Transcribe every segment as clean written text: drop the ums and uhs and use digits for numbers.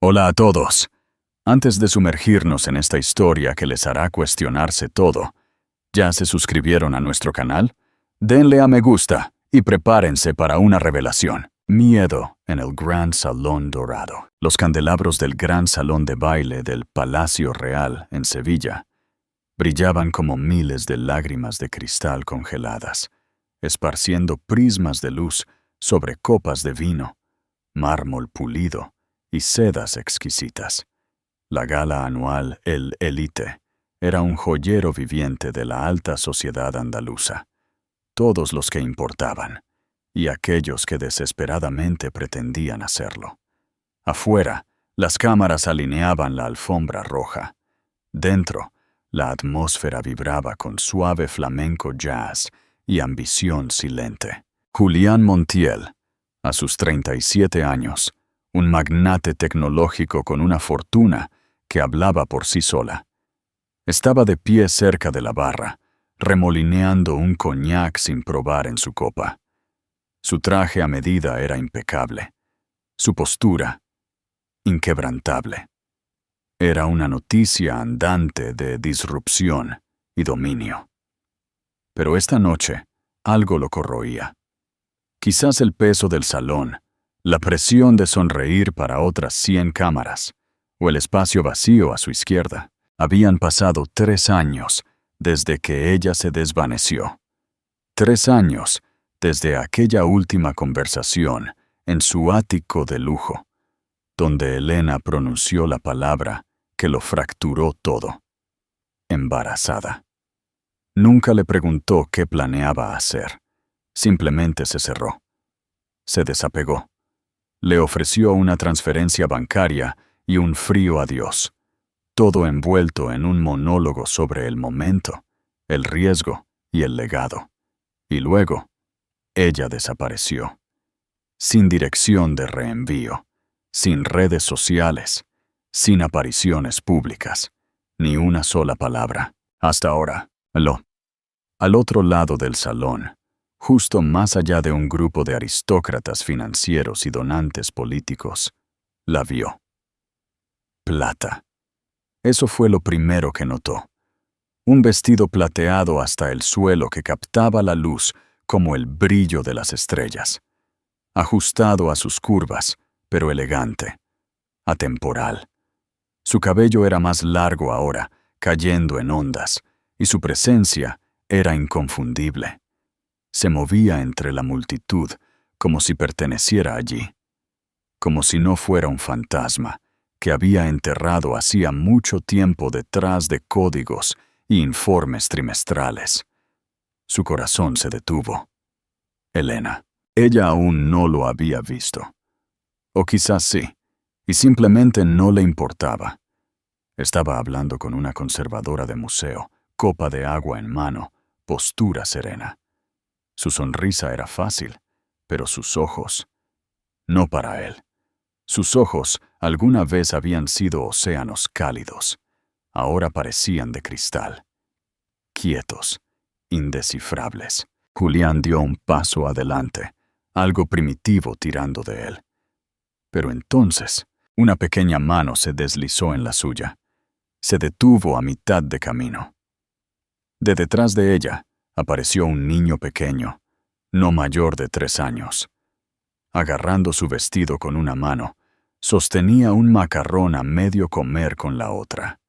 Hola a todos. Antes de sumergirnos en esta historia que les hará cuestionarse todo, ¿ya se suscribieron a nuestro canal? Denle a me gusta y prepárense para una revelación. Miedo en el Gran Salón Dorado. Los candelabros del Gran Salón de Baile del Palacio Real en Sevilla brillaban como miles de lágrimas de cristal congeladas, esparciendo prismas de luz sobre copas de vino, mármol pulido y sedas exquisitas. La gala anual El Elite era un joyero viviente de la alta sociedad andaluza. Todos los que importaban, y aquellos que desesperadamente pretendían hacerlo. Afuera, las cámaras alineaban la alfombra roja. Dentro, la atmósfera vibraba con suave flamenco jazz y ambición silente. Julián Montiel, a sus 37 años, un magnate tecnológico con una fortuna que hablaba por sí sola. Estaba de pie cerca de la barra, remolineando un coñac sin probar en su copa. Su traje a medida era impecable. Su postura, inquebrantable. Era una noticia andante de disrupción y dominio. Pero esta noche, algo lo corroía. Quizás el peso del salón, la presión de sonreír para otras 100 cámaras, o el espacio vacío a su izquierda. Habían pasado 3 años desde que ella se desvaneció. 3 años desde aquella última conversación en su ático de lujo, donde Elena pronunció la palabra que lo fracturó todo. Embarazada. Nunca le preguntó qué planeaba hacer. Simplemente se cerró. Se desapegó. Le ofreció una transferencia bancaria y un frío adiós, todo envuelto en un monólogo sobre el momento, el riesgo y el legado. Y luego, ella desapareció. Sin dirección de reenvío, sin redes sociales, sin apariciones públicas, ni una sola palabra. Hasta ahora, al otro lado del salón, justo más allá de un grupo de aristócratas financieros y donantes políticos, la vio. Plata. Eso fue lo primero que notó. Un vestido plateado hasta el suelo que captaba la luz como el brillo de las estrellas. Ajustado a sus curvas, pero elegante. Atemporal. Su cabello era más largo ahora, cayendo en ondas, y su presencia era inconfundible. Se movía entre la multitud como si perteneciera allí, como si no fuera un fantasma que había enterrado hacía mucho tiempo detrás de códigos y informes trimestrales. Su corazón se detuvo. Elena. Ella aún no lo había visto. O quizás sí, y simplemente no le importaba. Estaba hablando con una conservadora de museo, copa de agua en mano, postura serena. Su sonrisa era fácil, pero sus ojos, no para él. Sus ojos alguna vez habían sido océanos cálidos, ahora parecían de cristal. Quietos, indescifrables. Julián dio un paso adelante, algo primitivo tirando de él. Pero entonces, una pequeña mano se deslizó en la suya. Se detuvo a mitad de camino. De detrás de ella, apareció un niño pequeño, no mayor de 3 años. Agarrando su vestido con una mano, sostenía un macarrón a medio comer con la otra.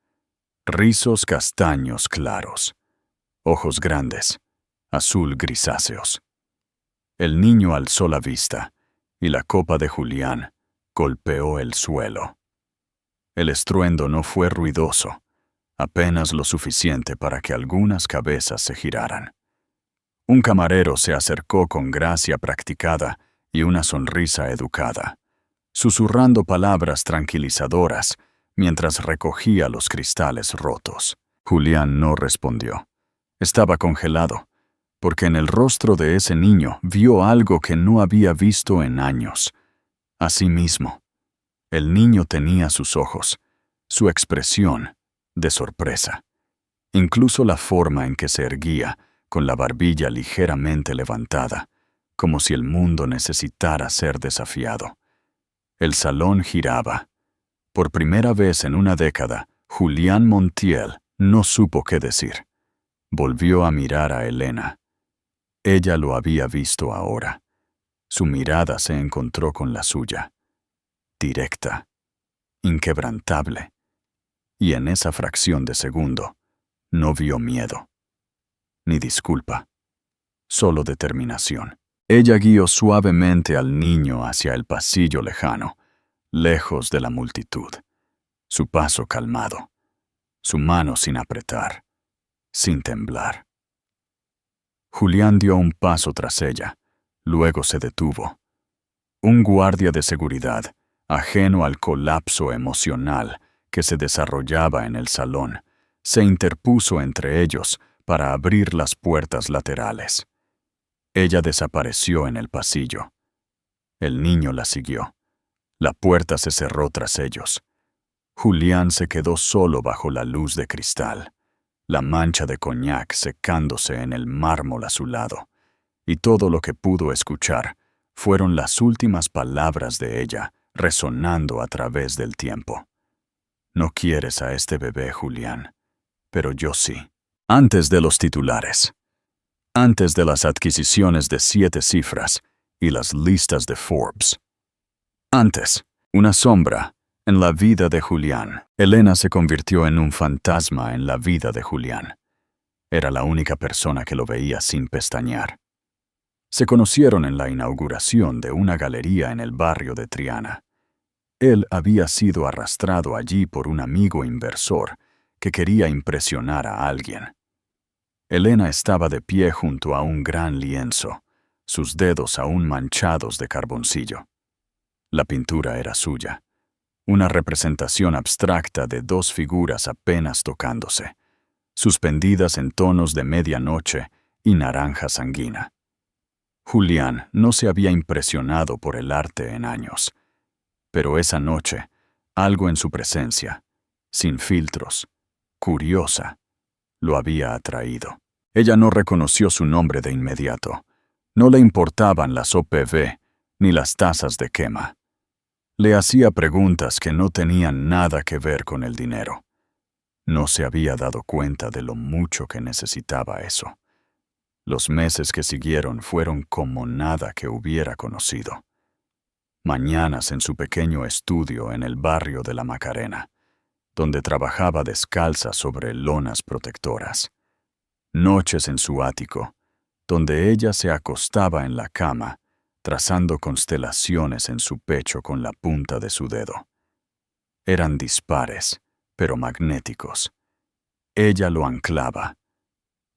Rizos castaños claros, ojos grandes, azul grisáceos. El niño alzó la vista, y la copa de Julián golpeó el suelo. El estruendo no fue ruidoso, apenas lo suficiente para que algunas cabezas se giraran. Un camarero se acercó con gracia practicada y una sonrisa educada, susurrando palabras tranquilizadoras mientras recogía los cristales rotos. Julián no respondió. Estaba congelado, porque en el rostro de ese niño vio algo que no había visto en años. A sí mismo. El niño tenía sus ojos, su expresión, de sorpresa. Incluso la forma en que se erguía, con la barbilla ligeramente levantada, como si el mundo necesitara ser desafiado. El salón giraba. Por primera vez en una década, Julián Montiel no supo qué decir. Volvió a mirar a Elena. Ella lo había visto ahora. Su mirada se encontró con la suya. Directa, inquebrantable. Y en esa fracción de segundo, no vio miedo, ni disculpa, solo determinación. Ella guió suavemente al niño hacia el pasillo lejano, lejos de la multitud. Su paso calmado, su mano sin apretar, sin temblar. Julián dio un paso tras ella, luego se detuvo. Un guardia de seguridad, ajeno al colapso emocional que se desarrollaba en el salón, se interpuso entre ellos para abrir las puertas laterales. Ella desapareció en el pasillo. El niño la siguió. La puerta se cerró tras ellos. Julián se quedó solo bajo la luz de cristal, la mancha de coñac secándose en el mármol a su lado, y todo lo que pudo escuchar fueron las últimas palabras de ella resonando a través del tiempo. No quieres a este bebé, Julián, pero yo sí. Antes de los titulares, antes de las adquisiciones de 7 cifras y las listas de Forbes. Antes, una sombra en la vida de Julián. Elena se convirtió en un fantasma en la vida de Julián. Era la única persona que lo veía sin pestañear. Se conocieron en la inauguración de una galería en el barrio de Triana. Él había sido arrastrado allí por un amigo inversor que quería impresionar a alguien. Elena estaba de pie junto a un gran lienzo, sus dedos aún manchados de carboncillo. La pintura era suya, una representación abstracta de 2 figuras apenas tocándose, suspendidas en tonos de medianoche y naranja sanguina. Julián no se había impresionado por el arte en años, pero esa noche, algo en su presencia, sin filtros, curiosa, lo había atraído. Ella no reconoció su nombre de inmediato. No le importaban las OPV ni las tasas de quema. Le hacía preguntas que no tenían nada que ver con el dinero. No se había dado cuenta de lo mucho que necesitaba eso. Los meses que siguieron fueron como nada que hubiera conocido. Mañanas en su pequeño estudio en el barrio de La Macarena, donde trabajaba descalza sobre lonas protectoras. Noches en su ático, donde ella se acostaba en la cama, trazando constelaciones en su pecho con la punta de su dedo. Eran dispares, pero magnéticos. Ella lo anclaba.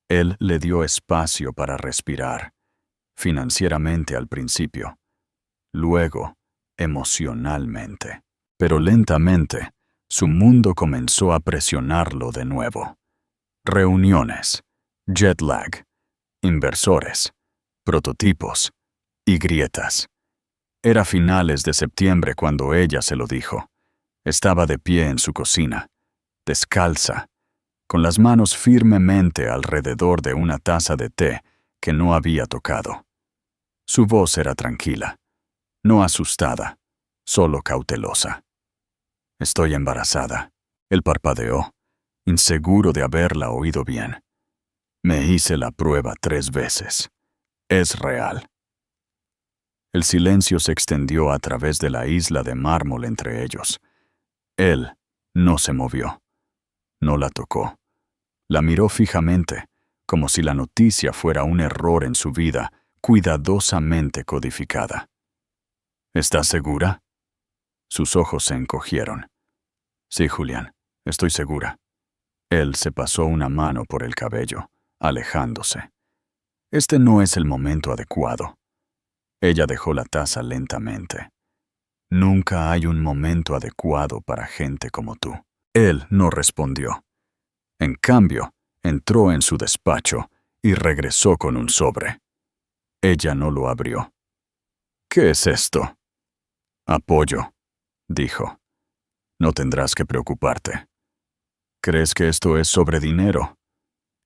Él le dio espacio para respirar, financieramente al principio, luego emocionalmente. Pero lentamente, su mundo comenzó a presionarlo de nuevo. Reuniones, jet lag, inversores, prototipos y grietas. Era finales de septiembre cuando ella se lo dijo. Estaba de pie en su cocina, descalza, con las manos firmemente alrededor de una taza de té que no había tocado. Su voz era tranquila, no asustada, solo cautelosa. Estoy embarazada. Él parpadeó, inseguro de haberla oído bien. Me hice la prueba 3 veces. Es real. El silencio se extendió a través de la isla de mármol entre ellos. Él no se movió. No la tocó. La miró fijamente, como si la noticia fuera un error en su vida, cuidadosamente codificada. ¿Estás segura? Sus ojos se encogieron. Sí, Julián, estoy segura. Él se pasó una mano por el cabello, alejándose. Este no es el momento adecuado. Ella dejó la taza lentamente. Nunca hay un momento adecuado para gente como tú. Él no respondió. En cambio, entró en su despacho y regresó con un sobre. Ella no lo abrió. ¿Qué es esto? Apoyo, dijo. No tendrás que preocuparte. ¿Crees que esto es sobre dinero?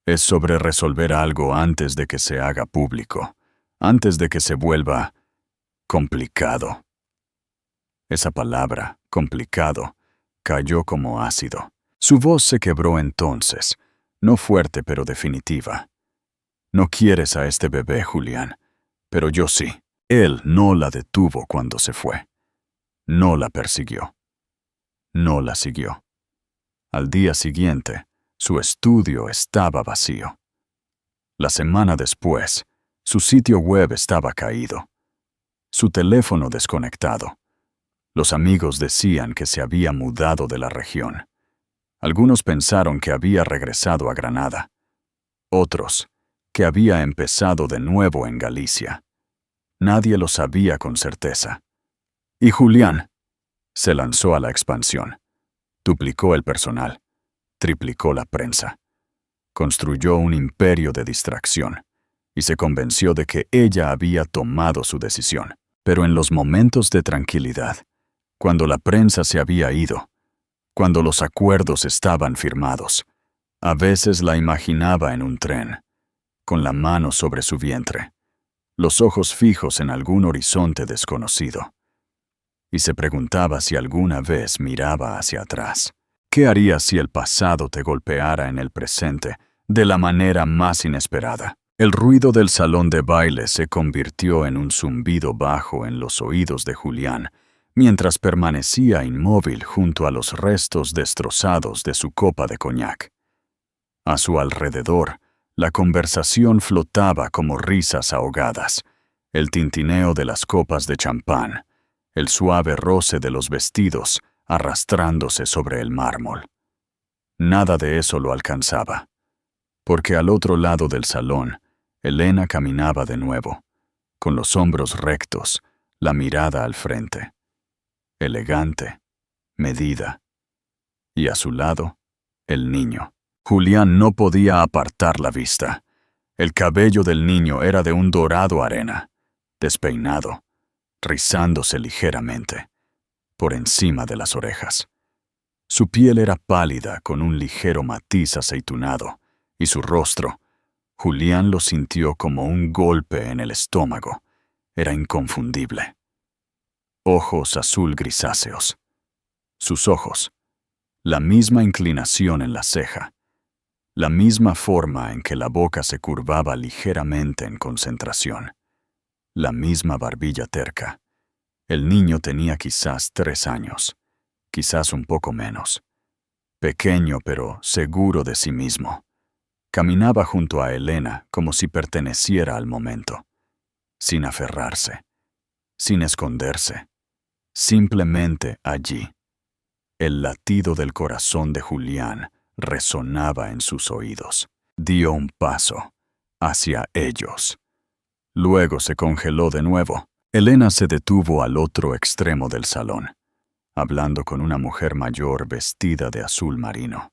Es sobre resolver algo antes de que se haga público, antes de que se vuelva complicado. Esa palabra, complicado, cayó como ácido. Su voz se quebró entonces, no fuerte pero definitiva. No quieres a este bebé, Julián, pero yo sí. Él no la detuvo cuando se fue. No la persiguió. No la siguió. Al día siguiente, su estudio estaba vacío. La semana después, su sitio web estaba caído. Su teléfono desconectado. Los amigos decían que se había mudado de la región. Algunos pensaron que había regresado a Granada. Otros, que había empezado de nuevo en Galicia. Nadie lo sabía con certeza. Y Julián se lanzó a la expansión. Duplicó el personal. Triplicó la prensa. Construyó un imperio de distracción y se convenció de que ella había tomado su decisión. Pero en los momentos de tranquilidad, cuando la prensa se había ido, cuando los acuerdos estaban firmados, a veces la imaginaba en un tren, con la mano sobre su vientre, los ojos fijos en algún horizonte desconocido, y se preguntaba si alguna vez miraba hacia atrás. ¿Qué harías si el pasado te golpeara en el presente de la manera más inesperada? El ruido del salón de baile se convirtió en un zumbido bajo en los oídos de Julián, mientras permanecía inmóvil junto a los restos destrozados de su copa de coñac. A su alrededor, la conversación flotaba como risas ahogadas, el tintineo de las copas de champán, el suave roce de los vestidos arrastrándose sobre el mármol. Nada de eso lo alcanzaba, porque al otro lado del salón, Elena caminaba de nuevo, con los hombros rectos, la mirada al frente. Elegante, medida. Y a su lado, el niño. Julián no podía apartar la vista. El cabello del niño era de un dorado arena, despeinado, rizándose ligeramente, por encima de las orejas. Su piel era pálida con un ligero matiz aceitunado, y su rostro, Julián lo sintió como un golpe en el estómago. Era inconfundible. Ojos azul grisáceos. Sus ojos, la misma inclinación en la ceja, la misma forma en que la boca se curvaba ligeramente en concentración, la misma barbilla terca. El niño tenía quizás 3 años, quizás un poco menos. Pequeño pero seguro de sí mismo. Caminaba junto a Elena como si perteneciera al momento, sin aferrarse, sin esconderse, simplemente allí. El latido del corazón de Julián resonaba en sus oídos. Dio un paso hacia ellos. Luego se congeló de nuevo. Elena se detuvo al otro extremo del salón, hablando con una mujer mayor vestida de azul marino.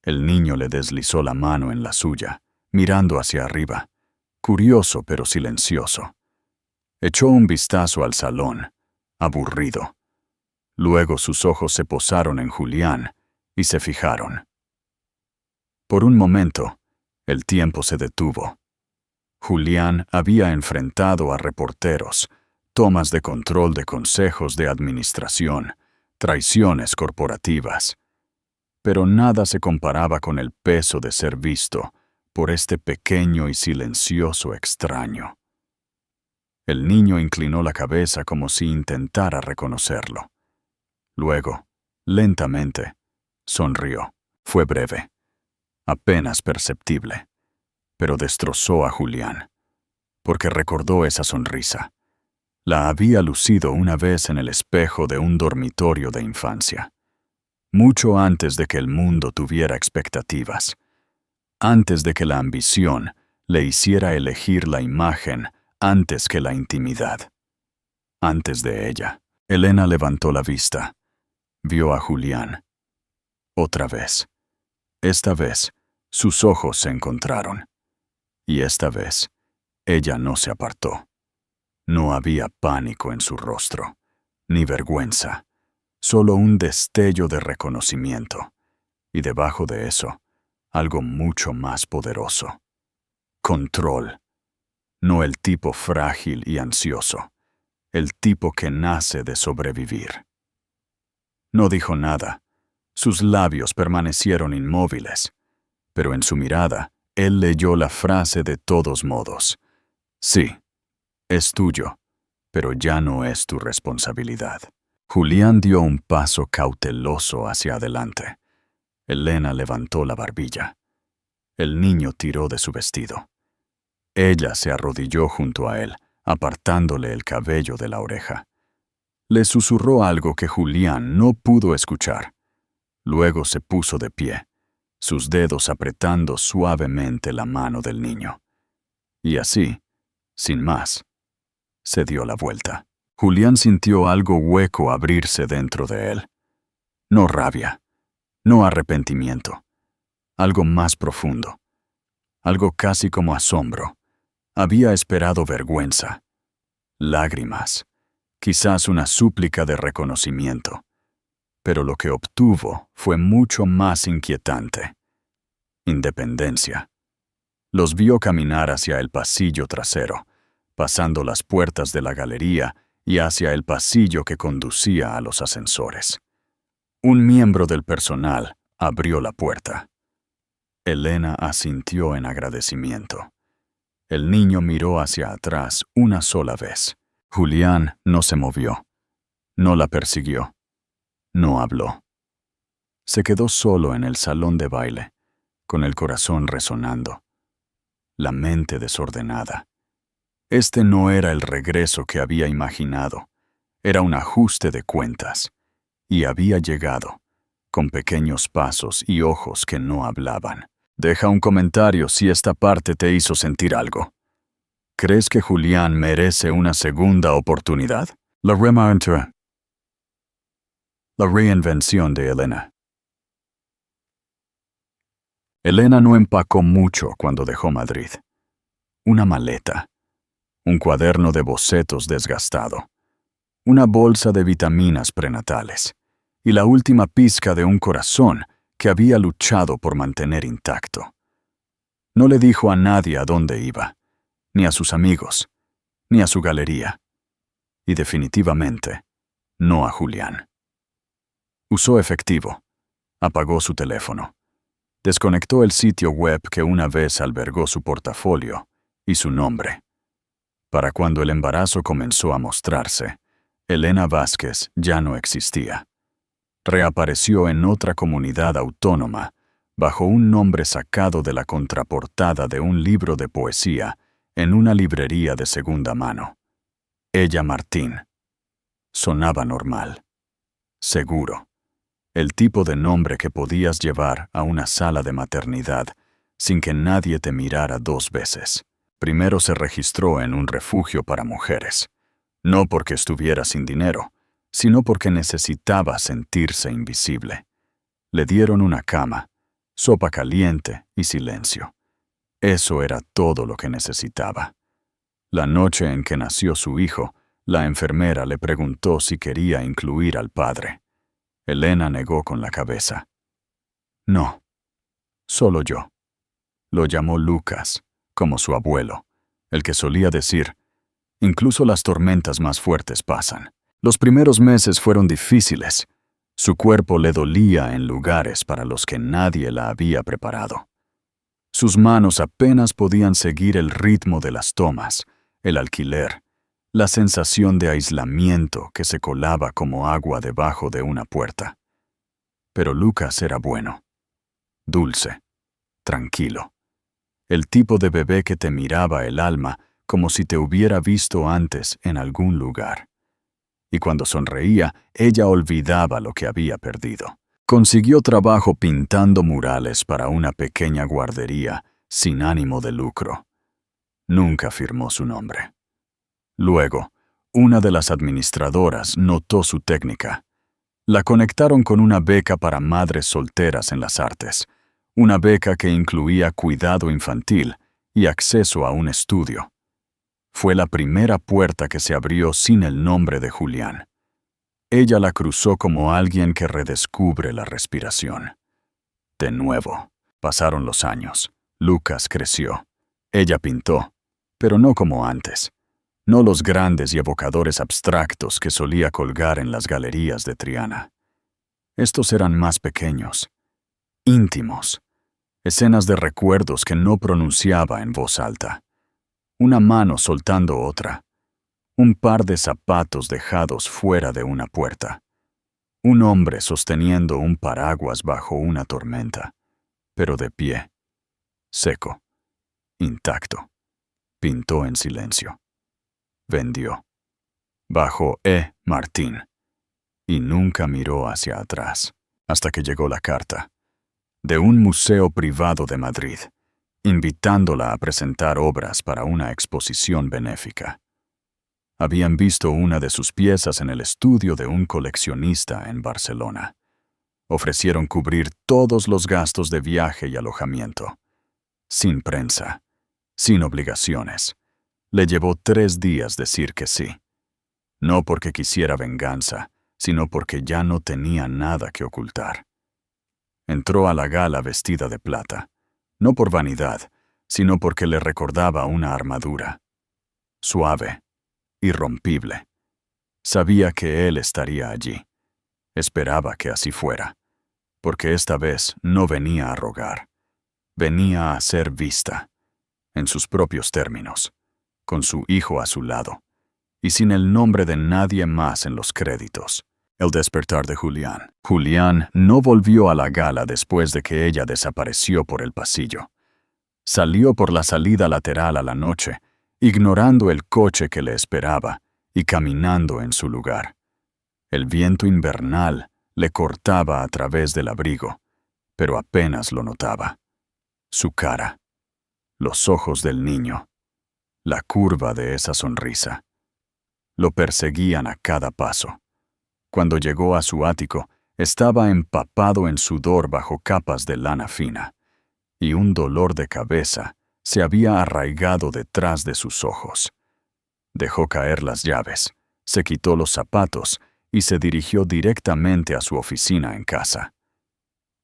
El niño le deslizó la mano en la suya, mirando hacia arriba, curioso pero silencioso. Echó un vistazo al salón, aburrido. Luego sus ojos se posaron en Julián y se fijaron. Por un momento, el tiempo se detuvo. Julián había enfrentado a reporteros, tomas de control de consejos de administración, traiciones corporativas. Pero nada se comparaba con el peso de ser visto por este pequeño y silencioso extraño. El niño inclinó la cabeza como si intentara reconocerlo. Luego, lentamente, sonrió. Fue breve, apenas perceptible, pero destrozó a Julián, porque recordó esa sonrisa. La había lucido una vez en el espejo de un dormitorio de infancia. Mucho antes de que el mundo tuviera expectativas, antes de que la ambición le hiciera elegir la imagen antes que la intimidad. Antes de ella, Elena levantó la vista, vio a Julián. Otra vez. Esta vez, sus ojos se encontraron. Y esta vez, ella no se apartó. No había pánico en su rostro, ni vergüenza. Solo un destello de reconocimiento, y debajo de eso, algo mucho más poderoso. Control. No el tipo frágil y ansioso, el tipo que nace de sobrevivir. No dijo nada. Sus labios permanecieron inmóviles. Pero en su mirada, él leyó la frase de todos modos. Sí, es tuyo, pero ya no es tu responsabilidad. Julián dio un paso cauteloso hacia adelante. Elena levantó la barbilla. El niño tiró de su vestido. Ella se arrodilló junto a él, apartándole el cabello de la oreja. Le susurró algo que Julián no pudo escuchar. Luego se puso de pie, sus dedos apretando suavemente la mano del niño. Y así, sin más, se dio la vuelta. Julián sintió algo hueco abrirse dentro de él. No rabia, no arrepentimiento, algo más profundo, algo casi como asombro. Había esperado vergüenza, lágrimas, quizás una súplica de reconocimiento, pero lo que obtuvo fue mucho más inquietante. Independencia. Los vio caminar hacia el pasillo trasero, pasando las puertas de la galería y hacia el pasillo que conducía a los ascensores. Un miembro del personal abrió la puerta. Elena asintió en agradecimiento. El niño miró hacia atrás una sola vez. Julián no se movió. No la persiguió. No habló. Se quedó solo en el salón de baile, con el corazón resonando, la mente desordenada. Este no era el regreso que había imaginado. Era un ajuste de cuentas. Y había llegado, con pequeños pasos y ojos que no hablaban. Deja un comentario si esta parte te hizo sentir algo. ¿Crees que Julián merece una segunda oportunidad? La reinvención de Elena. Elena no empacó mucho cuando dejó Madrid. Una maleta, un cuaderno de bocetos desgastado, una bolsa de vitaminas prenatales y la última pizca de un corazón que había luchado por mantener intacto. No le dijo a nadie a dónde iba, ni a sus amigos, ni a su galería, y definitivamente no a Julián. Usó efectivo, apagó su teléfono, desconectó el sitio web que una vez albergó su portafolio y su nombre. Para cuando el embarazo comenzó a mostrarse, Elena Vázquez ya no existía. Reapareció en otra comunidad autónoma, bajo un nombre sacado de la contraportada de un libro de poesía en una librería de segunda mano. Ella Martín. Sonaba normal. Seguro. El tipo de nombre que podías llevar a una sala de maternidad sin que nadie te mirara dos veces. Primero se registró en un refugio para mujeres, no porque estuviera sin dinero, sino porque necesitaba sentirse invisible. Le dieron una cama, sopa caliente y silencio. Eso era todo lo que necesitaba. La noche en que nació su hijo, la enfermera le preguntó si quería incluir al padre. Elena negó con la cabeza. No, solo yo. Lo llamó Lucas, como su abuelo, el que solía decir, incluso las tormentas más fuertes pasan. Los primeros meses fueron difíciles. Su cuerpo le dolía en lugares para los que nadie la había preparado. Sus manos apenas podían seguir el ritmo de las tomas, el alquiler, la sensación de aislamiento que se colaba como agua debajo de una puerta. Pero Lucas era bueno, dulce, tranquilo. El tipo de bebé que te miraba el alma como si te hubiera visto antes en algún lugar. Y cuando sonreía, ella olvidaba lo que había perdido. Consiguió trabajo pintando murales para una pequeña guardería sin ánimo de lucro. Nunca firmó su nombre. Luego, una de las administradoras notó su técnica. La conectaron con una beca para madres solteras en las artes, una beca que incluía cuidado infantil y acceso a un estudio. Fue la primera puerta que se abrió sin el nombre de Julián. Ella la cruzó como alguien que redescubre la respiración. De nuevo, pasaron los años. Lucas creció. Ella pintó, pero no como antes. No los grandes y evocadores abstractos que solía colgar en las galerías de Triana. Estos eran más pequeños, íntimos, escenas de recuerdos que no pronunciaba en voz alta. Una mano soltando otra, un par de zapatos dejados fuera de una puerta, un hombre sosteniendo un paraguas bajo una tormenta, pero de pie, seco, intacto. Pintó en silencio. Vendió. Bajo E. Martín. Y nunca miró hacia atrás, hasta que llegó la carta, de un museo privado de Madrid, invitándola a presentar obras para una exposición benéfica. Habían visto una de sus piezas en el estudio de un coleccionista en Barcelona. Ofrecieron cubrir todos los gastos de viaje y alojamiento. Sin prensa, sin obligaciones. Le llevó 3 días decir que sí. No porque quisiera venganza, sino porque ya no tenía nada que ocultar. Entró a la gala vestida de plata, no por vanidad, sino porque le recordaba una armadura. Suave, irrompible. Sabía que él estaría allí. Esperaba que así fuera, porque esta vez no venía a rogar. Venía a ser vista, en sus propios términos, con su hijo a su lado, y sin el nombre de nadie más en los créditos. El despertar de Julián. Julián no volvió a la gala después de que ella desapareció por el pasillo. Salió por la salida lateral a la noche, ignorando el coche que le esperaba y caminando en su lugar. El viento invernal le cortaba a través del abrigo, pero apenas lo notaba. Su cara, los ojos del niño, la curva de esa sonrisa. Lo perseguían a cada paso. Cuando llegó a su ático, estaba empapado en sudor bajo capas de lana fina, y un dolor de cabeza se había arraigado detrás de sus ojos. Dejó caer las llaves, se quitó los zapatos y se dirigió directamente a su oficina en casa.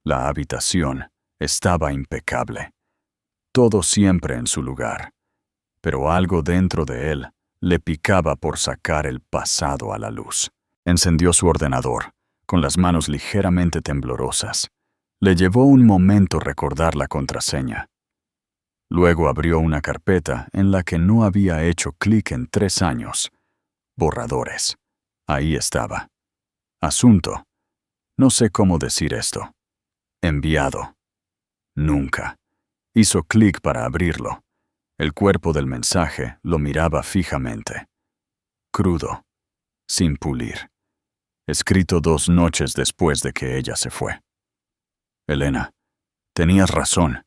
La habitación estaba impecable, todo siempre en su lugar, pero algo dentro de él le picaba por sacar el pasado a la luz. Encendió su ordenador, con las manos ligeramente temblorosas. Le llevó un momento recordar la contraseña. Luego abrió una carpeta en la que no había hecho clic en 3 años. Borradores. Ahí estaba. Asunto. No sé cómo decir esto. Enviado. Nunca. Hizo clic para abrirlo. El cuerpo del mensaje lo miraba fijamente. Crudo. Sin pulir. Escrito 2 noches después de que ella se fue. Elena, tenías razón.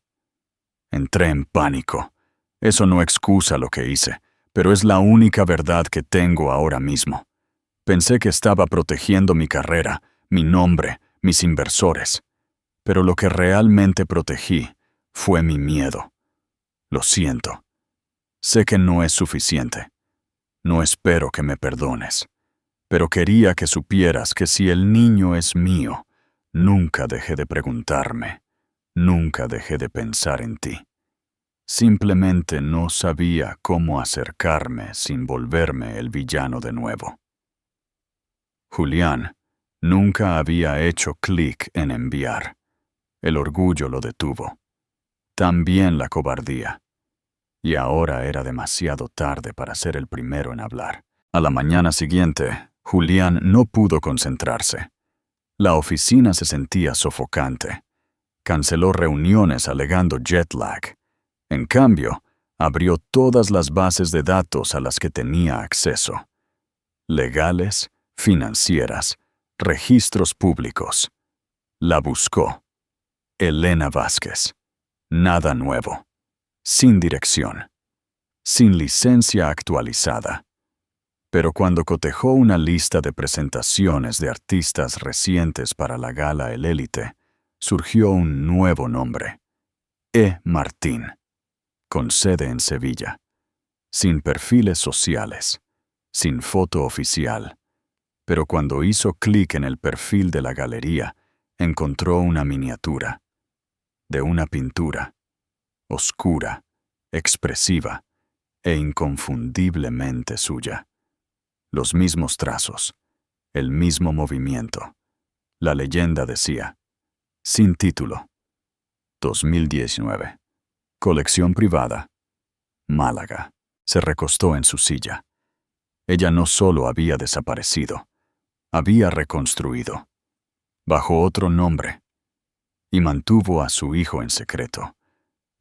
Entré en pánico. Eso no excusa lo que hice, pero es la única verdad que tengo ahora mismo. Pensé que estaba protegiendo mi carrera, mi nombre, mis inversores. Pero lo que realmente protegí fue mi miedo. Lo siento. Sé que no es suficiente. No espero que me perdones. Pero quería que supieras que si el niño es mío, nunca dejé de preguntarme, nunca dejé de pensar en ti. Simplemente no sabía cómo acercarme sin volverme el villano de nuevo. Julián nunca había hecho clic en enviar. El orgullo lo detuvo. También la cobardía. Y ahora era demasiado tarde para ser el primero en hablar. A la mañana siguiente, Julián no pudo concentrarse. La oficina se sentía sofocante. Canceló reuniones alegando jet lag. En cambio, abrió todas las bases de datos a las que tenía acceso. Legales, financieras, registros públicos. La buscó. Elena Vázquez. Nada nuevo. Sin dirección. Sin licencia actualizada. Pero cuando cotejó una lista de presentaciones de artistas recientes para la gala El Élite, surgió un nuevo nombre. E. Martín. Con sede en Sevilla. Sin perfiles sociales. Sin foto oficial. Pero cuando hizo clic en el perfil de la galería, encontró una miniatura. De una pintura. Oscura, expresiva e inconfundiblemente suya. Los mismos trazos, el mismo movimiento, La leyenda decía: sin título. 2019. Colección privada. Málaga. Se recostó en su silla. Ella no solo había desaparecido, había reconstruido, bajo otro nombre, y mantuvo a su hijo en secreto.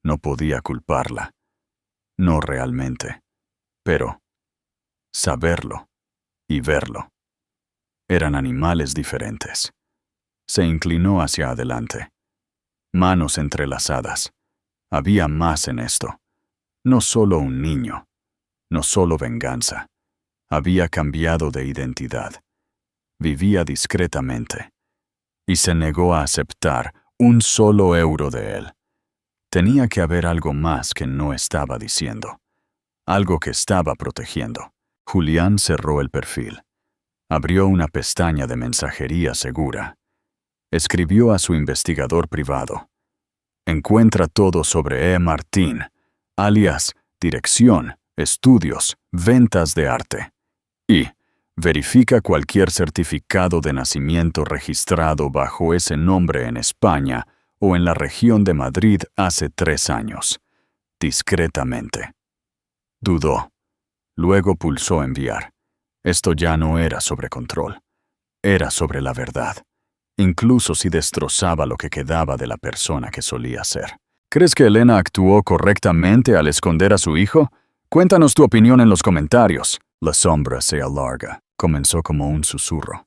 No podía culparla. No realmente. Pero saberlo y verlo eran animales diferentes. Se inclinó hacia adelante. Manos entrelazadas. Había más en esto. No solo un niño. No solo venganza. Había cambiado de identidad. Vivía discretamente. Y se negó a aceptar un solo euro de él. Tenía que haber algo más que no estaba diciendo. Algo que estaba protegiendo. Julián cerró el perfil. Abrió una pestaña de mensajería segura. Escribió a su investigador privado. Encuentra todo sobre E. Martín, alias dirección, estudios, ventas de arte. Y verifica cualquier certificado de nacimiento registrado bajo ese nombre en España o en la región de Madrid hace 3 años. Discretamente. Dudó. Luego pulsó enviar. Esto ya no era sobre control. Era sobre la verdad. Incluso si destrozaba lo que quedaba de la persona que solía ser. ¿Crees que Elena actuó correctamente al esconder a su hijo? Cuéntanos tu opinión en los comentarios. La sombra se alarga. Comenzó como un susurro.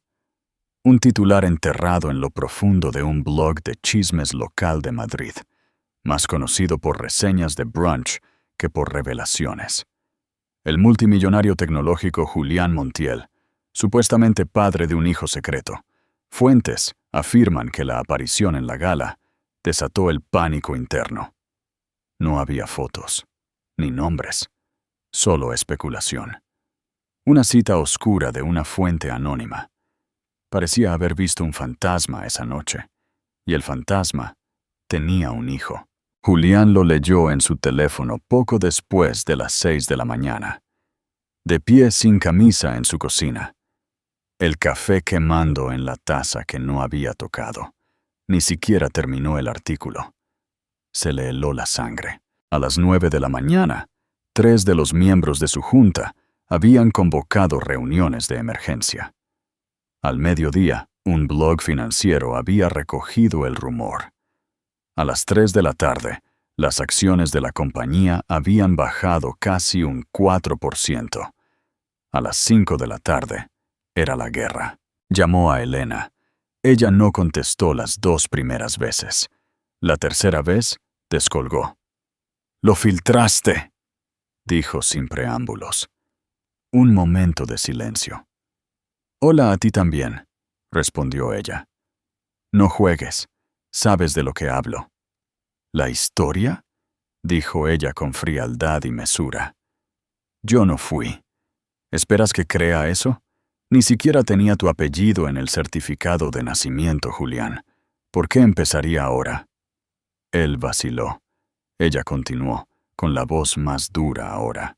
Un titular enterrado en lo profundo de un blog de chismes local de Madrid, más conocido por reseñas de brunch que por revelaciones. El multimillonario tecnológico Julián Montiel, supuestamente padre de un hijo secreto. Fuentes afirman que la aparición en la gala desató el pánico interno. No había fotos, ni nombres, solo especulación. Una cita oscura de una fuente anónima. Parecía haber visto un fantasma esa noche, y el fantasma tenía un hijo. Julián lo leyó en su teléfono poco después de las 6 de la mañana. De pie sin camisa en su cocina. El café quemando en la taza que no había tocado. Ni siquiera terminó el artículo. Se le heló la sangre. A las 9 de la mañana, 3 de los miembros de su junta habían convocado reuniones de emergencia. Al mediodía, un blog financiero había recogido el rumor. A las 3 de la tarde, las acciones de la compañía habían bajado casi un 4%. A las 5 de la tarde, era la guerra. Llamó a Elena. Ella no contestó las 2 primeras veces. La tercera vez, descolgó. «¡Lo filtraste!», dijo sin preámbulos. Un momento de silencio. «Hola a ti también», respondió ella. «No juegues. Sabes de lo que hablo». «¿La historia?», dijo ella con frialdad y mesura. «Yo no fui. ¿Esperas que crea eso? Ni siquiera tenía tu apellido en el certificado de nacimiento, Julián. ¿Por qué empezaría ahora?». Él vaciló. Ella continuó, con la voz más dura ahora.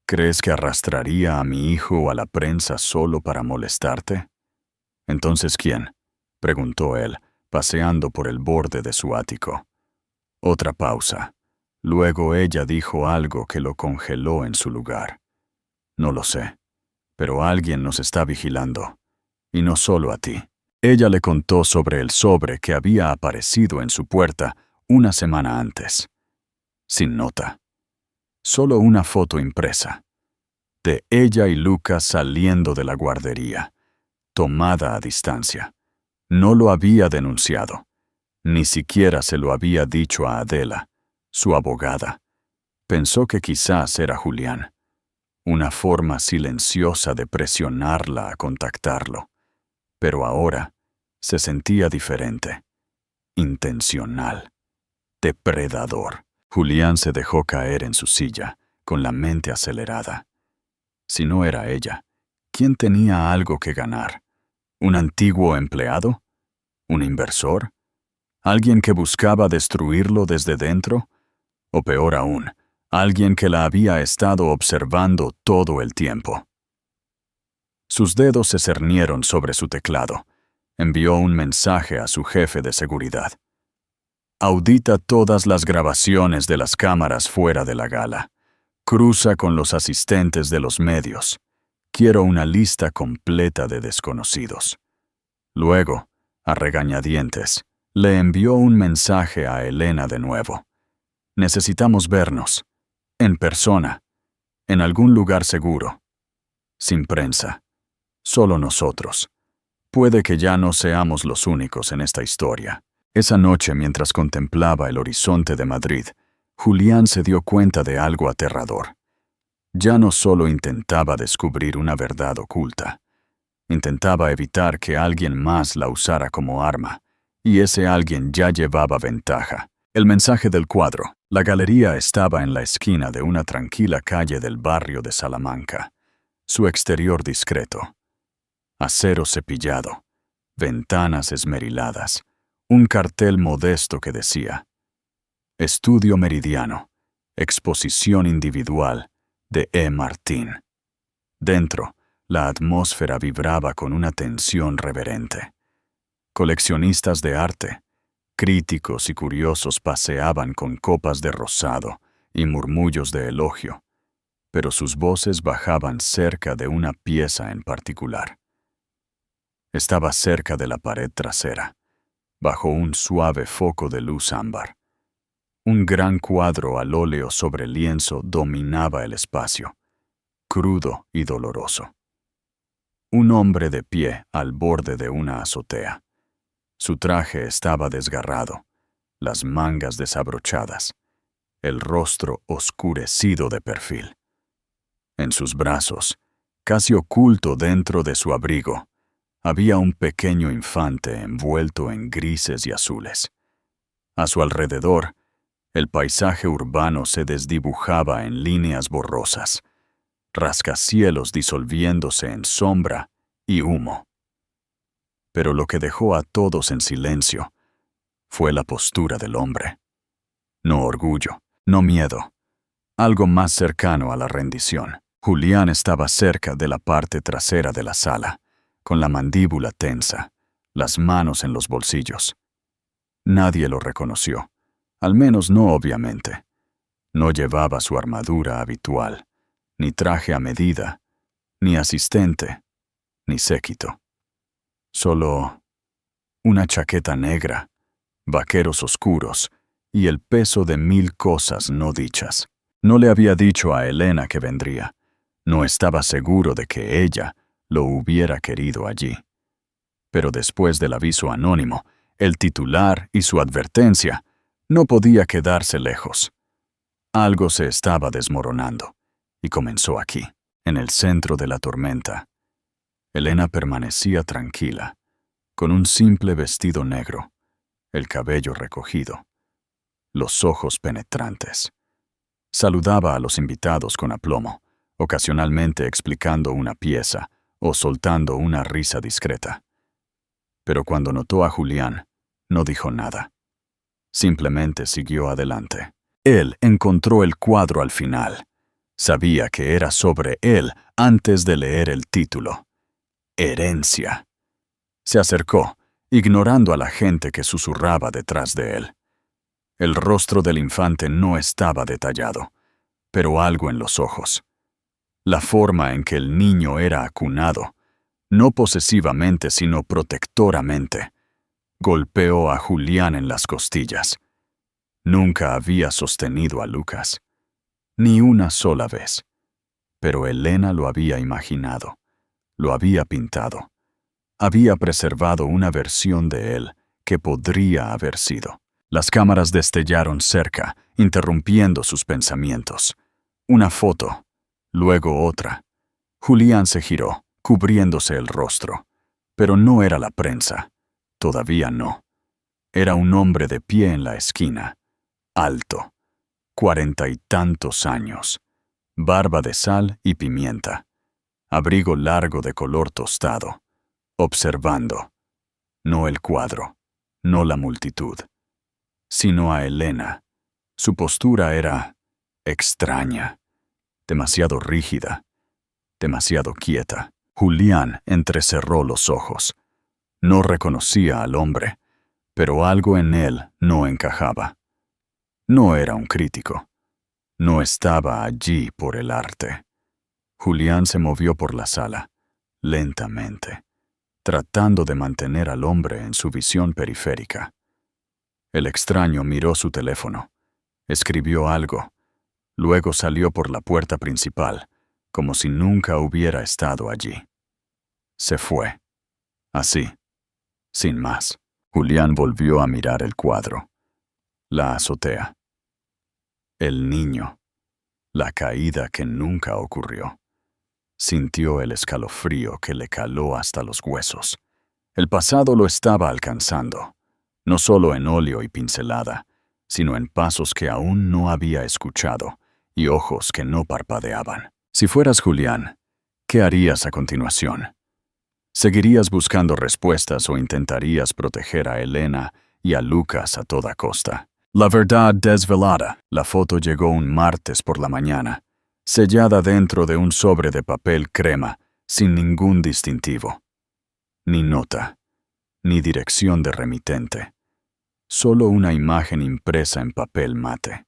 «¿Crees que arrastraría a mi hijo a la prensa solo para molestarte?». «¿Entonces quién?», preguntó él, paseando por el borde de su ático. Otra pausa. Luego ella dijo algo que lo congeló en su lugar. «No lo sé, pero alguien nos está vigilando. Y no solo a ti». Ella le contó sobre el sobre que había aparecido en su puerta una semana antes. Sin nota. Solo una foto impresa. De ella y Lucas saliendo de la guardería. Tomada a distancia. No lo había denunciado. Ni siquiera se lo había dicho a Adela, su abogada. Pensó que quizás era Julián. Una forma silenciosa de presionarla a contactarlo. Pero ahora se sentía diferente. Intencional. Depredador. Julián se dejó caer en su silla, con la mente acelerada. Si no era ella, ¿quién tenía algo que ganar? ¿Un antiguo empleado? ¿Un inversor? ¿Alguien que buscaba destruirlo desde dentro? O peor aún, alguien que la había estado observando todo el tiempo. Sus dedos se cernieron sobre su teclado. Envió un mensaje a su jefe de seguridad. Audita todas las grabaciones de las cámaras fuera de la gala. Cruza con los asistentes de los medios. Quiero una lista completa de desconocidos. Luego, a regañadientes, le envió un mensaje a Elena de nuevo. Necesitamos vernos, en persona, en algún lugar seguro, sin prensa, solo nosotros. Puede que ya no seamos los únicos en esta historia. Esa noche, mientras contemplaba el horizonte de Madrid, Julián se dio cuenta de algo aterrador. Ya no solo intentaba descubrir una verdad oculta, intentaba evitar que alguien más la usara como arma, y ese alguien ya llevaba ventaja. El mensaje del cuadro. La galería estaba en la esquina de una tranquila calle del barrio de Salamanca. Su exterior discreto. Acero cepillado, ventanas esmeriladas, un cartel modesto que decía: Estudio Meridiano, exposición individual de E. Martín. Dentro, la atmósfera vibraba con una tensión reverente. Coleccionistas de arte, críticos y curiosos paseaban con copas de rosado y murmullos de elogio, pero sus voces bajaban cerca de una pieza en particular. Estaba cerca de la pared trasera, bajo un suave foco de luz ámbar. Un gran cuadro al óleo sobre lienzo dominaba el espacio, crudo y doloroso. Un hombre de pie al borde de una azotea. Su traje estaba desgarrado, las mangas desabrochadas, el rostro oscurecido de perfil. En sus brazos, casi oculto dentro de su abrigo, había un pequeño infante envuelto en grises y azules. A su alrededor, el paisaje urbano se desdibujaba en líneas borrosas, rascacielos disolviéndose en sombra y humo. Pero lo que dejó a todos en silencio fue la postura del hombre. No orgullo, no miedo, algo más cercano a la rendición. Julián estaba cerca de la parte trasera de la sala, con la mandíbula tensa, las manos en los bolsillos. Nadie lo reconoció, al menos no obviamente. No llevaba su armadura habitual, ni traje a medida, ni asistente, ni séquito. Solo una chaqueta negra, vaqueros oscuros y el peso de 1000 cosas no dichas. No le había dicho a Elena que vendría. No estaba seguro de que ella lo hubiera querido allí. Pero después del aviso anónimo, el titular y su advertencia, no podía quedarse lejos. Algo se estaba desmoronando, y comenzó aquí, en el centro de la tormenta. Elena permanecía tranquila, con un simple vestido negro, el cabello recogido, los ojos penetrantes. Saludaba a los invitados con aplomo, ocasionalmente explicando una pieza o soltando una risa discreta. Pero cuando notó a Julián, no dijo nada. Simplemente siguió adelante. Él encontró el cuadro al final. Sabía que era sobre él antes de leer el título. Herencia. Se acercó, ignorando a la gente que susurraba detrás de él. El rostro del infante no estaba detallado, pero algo en los ojos. La forma en que el niño era acunado, no posesivamente sino protectoramente, golpeó a Julián en las costillas. Nunca había sostenido a Lucas, ni una sola vez, pero Elena lo había imaginado, lo había pintado, había preservado una versión de él que podría haber sido. Las cámaras destellaron cerca, interrumpiendo sus pensamientos. Una foto, luego otra. Julián se giró, cubriéndose el rostro. Pero no era la prensa. Todavía no. Era un hombre de pie en la esquina, alto, 40 y tantos años, barba de sal y pimienta, abrigo largo de color tostado, observando, no el cuadro, no la multitud, sino a Elena. Su postura era extraña, demasiado rígida, demasiado quieta. Julián entrecerró los ojos. No reconocía al hombre, pero algo en él no encajaba. No era un crítico. No estaba allí por el arte. Julián se movió por la sala, lentamente, tratando de mantener al hombre en su visión periférica. El extraño miró su teléfono, escribió algo, luego salió por la puerta principal, como si nunca hubiera estado allí. Se fue. Así, sin más. Julián volvió a mirar el cuadro. La azotea. El niño. La caída que nunca ocurrió. Sintió el escalofrío que le caló hasta los huesos. El pasado lo estaba alcanzando, no solo en óleo y pincelada, sino en pasos que aún no había escuchado y ojos que no parpadeaban. Si fueras Julián, ¿qué harías a continuación? ¿Seguirías buscando respuestas o intentarías proteger a Elena y a Lucas a toda costa? La verdad desvelada. La foto llegó un martes por la mañana, sellada dentro de un sobre de papel crema, sin ningún distintivo. Ni nota, ni dirección de remitente. Solo una imagen impresa en papel mate.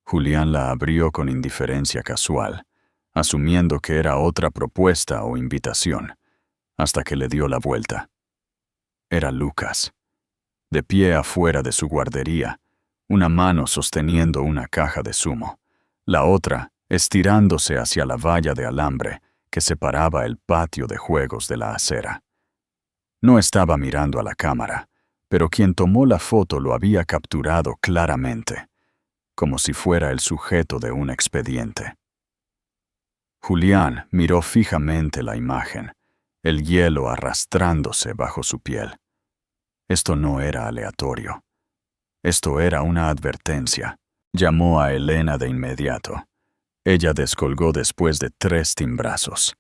Julián la abrió con indiferencia casual, asumiendo que era otra propuesta o invitación, hasta que le dio la vuelta. Era Lucas, de pie afuera de su guardería, una mano sosteniendo una caja de zumo, la otra estirándose hacia la valla de alambre que separaba el patio de juegos de la acera. No estaba mirando a la cámara, pero quien tomó la foto lo había capturado claramente, como si fuera el sujeto de un expediente. Julián miró fijamente la imagen, el hielo arrastrándose bajo su piel. Esto no era aleatorio. Esto era una advertencia. Llamó a Elena de inmediato. Ella descolgó después de 3 timbrazos.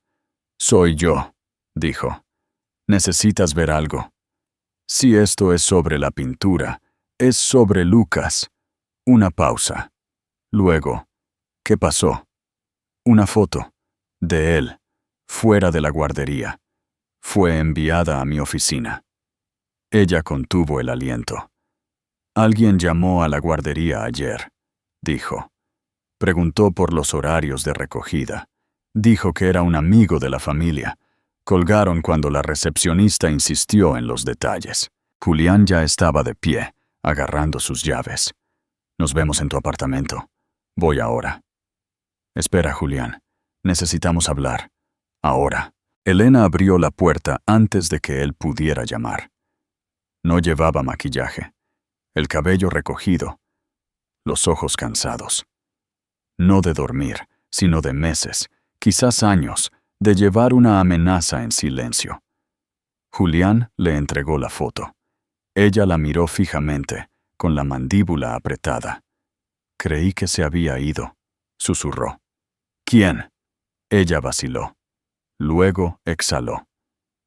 «Soy yo», dijo. «¿Necesitas ver algo?» «Si esto es sobre la pintura, es sobre Lucas». Una pausa. Luego, ¿qué pasó? Una foto. De él, fuera de la guardería. Fue enviada a mi oficina. Ella contuvo el aliento. «Alguien llamó a la guardería ayer», dijo. Preguntó por los horarios de recogida. Dijo que era un amigo de la familia. Colgaron cuando la recepcionista insistió en los detalles. Julián ya estaba de pie, agarrando sus llaves. «Nos vemos en tu apartamento. Voy ahora». «Espera, Julián. Necesitamos hablar. Ahora». Elena abrió la puerta antes de que él pudiera llamar. No llevaba maquillaje, el cabello recogido, los ojos cansados. No de dormir, sino de meses, quizás años, de llevar una amenaza en silencio. Julián le entregó la foto. Ella la miró fijamente, con la mandíbula apretada. «Creí que se había ido», susurró. «¿Quién?» Ella vaciló. Luego exhaló.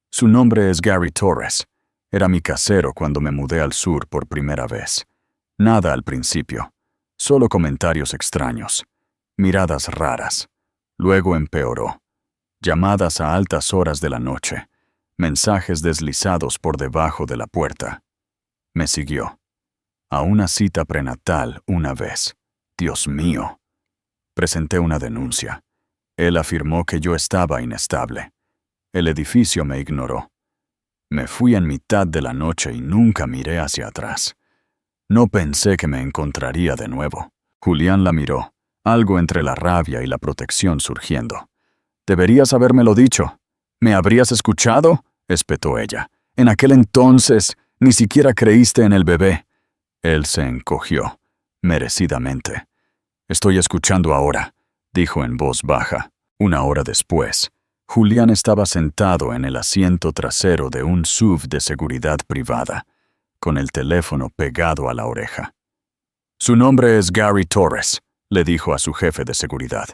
«Su nombre es Gary Torres. Era mi casero cuando me mudé al sur por primera vez. Nada al principio. Solo comentarios extraños. Miradas raras. Luego empeoró. Llamadas a altas horas de la noche. Mensajes deslizados por debajo de la puerta. Me siguió. A una cita prenatal una vez. Dios mío». Presenté una denuncia. Él afirmó que yo estaba inestable. El edificio me ignoró. Me fui en mitad de la noche y nunca miré hacia atrás. No pensé que me encontraría de nuevo. Julián la miró, algo entre la rabia y la protección surgiendo. «Deberías habérmelo dicho. ¿Me habrías escuchado?», espetó ella. «En aquel entonces ni siquiera creíste en el bebé». Él se encogió, merecidamente. «Estoy escuchando ahora», dijo en voz baja. 1 hora después, Julián estaba sentado en el asiento trasero de un SUV de seguridad privada, con el teléfono pegado a la oreja. «Su nombre es Gary Torres», le dijo a su jefe de seguridad.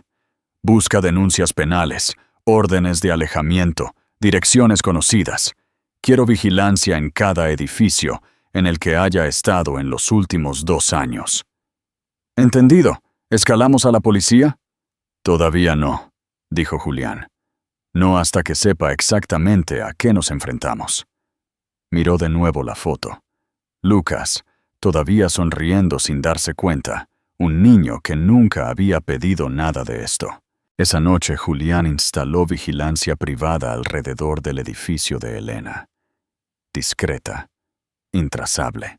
«Busca denuncias penales, órdenes de alejamiento, direcciones conocidas. Quiero vigilancia en cada edificio en el que haya estado en los últimos 2 años». «Entendido. ¿Escalamos a la policía?» «Todavía no», dijo Julián. «No hasta que sepa exactamente a qué nos enfrentamos». Miró de nuevo la foto. Lucas, todavía sonriendo sin darse cuenta, un niño que nunca había pedido nada de esto. Esa noche Julián instaló vigilancia privada alrededor del edificio de Elena. Discreta, intrazable,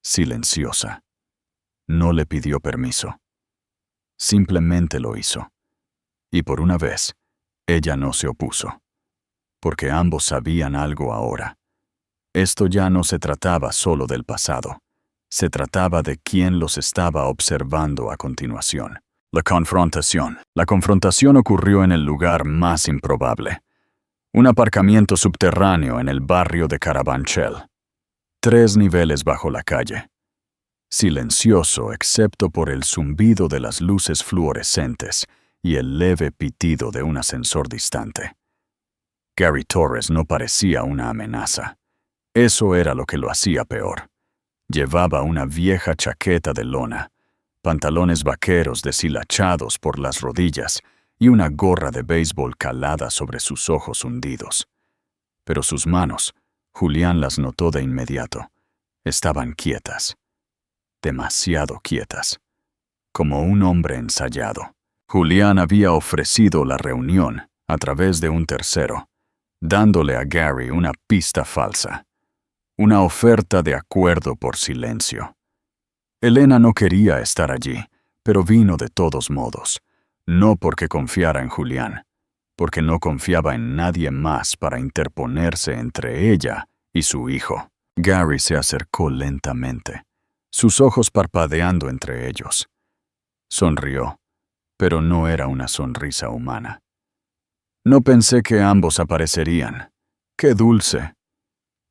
silenciosa. No le pidió permiso. Simplemente lo hizo. Y por una vez, ella no se opuso. Porque ambos sabían algo ahora. Esto ya no se trataba solo del pasado. Se trataba de quién los estaba observando a continuación. La confrontación. La confrontación ocurrió en el lugar más improbable. Un aparcamiento subterráneo en el barrio de Carabanchel. 3 niveles bajo la calle. Silencioso excepto por el zumbido de las luces fluorescentes y el leve pitido de un ascensor distante. Gary Torres no parecía una amenaza. Eso era lo que lo hacía peor. Llevaba una vieja chaqueta de lona, pantalones vaqueros deshilachados por las rodillas y una gorra de béisbol calada sobre sus ojos hundidos. Pero sus manos, Julián las notó de inmediato, estaban quietas. Demasiado quietas. Como un hombre ensayado. Julián había ofrecido la reunión a través de un tercero, dándole a Gary una pista falsa. Una oferta de acuerdo por silencio. Elena no quería estar allí, pero vino de todos modos, no porque confiara en Julián, porque no confiaba en nadie más para interponerse entre ella y su hijo. Gary se acercó lentamente, sus ojos parpadeando entre ellos. Sonrió, pero no era una sonrisa humana. No pensé que ambos aparecerían. ¡Qué dulce!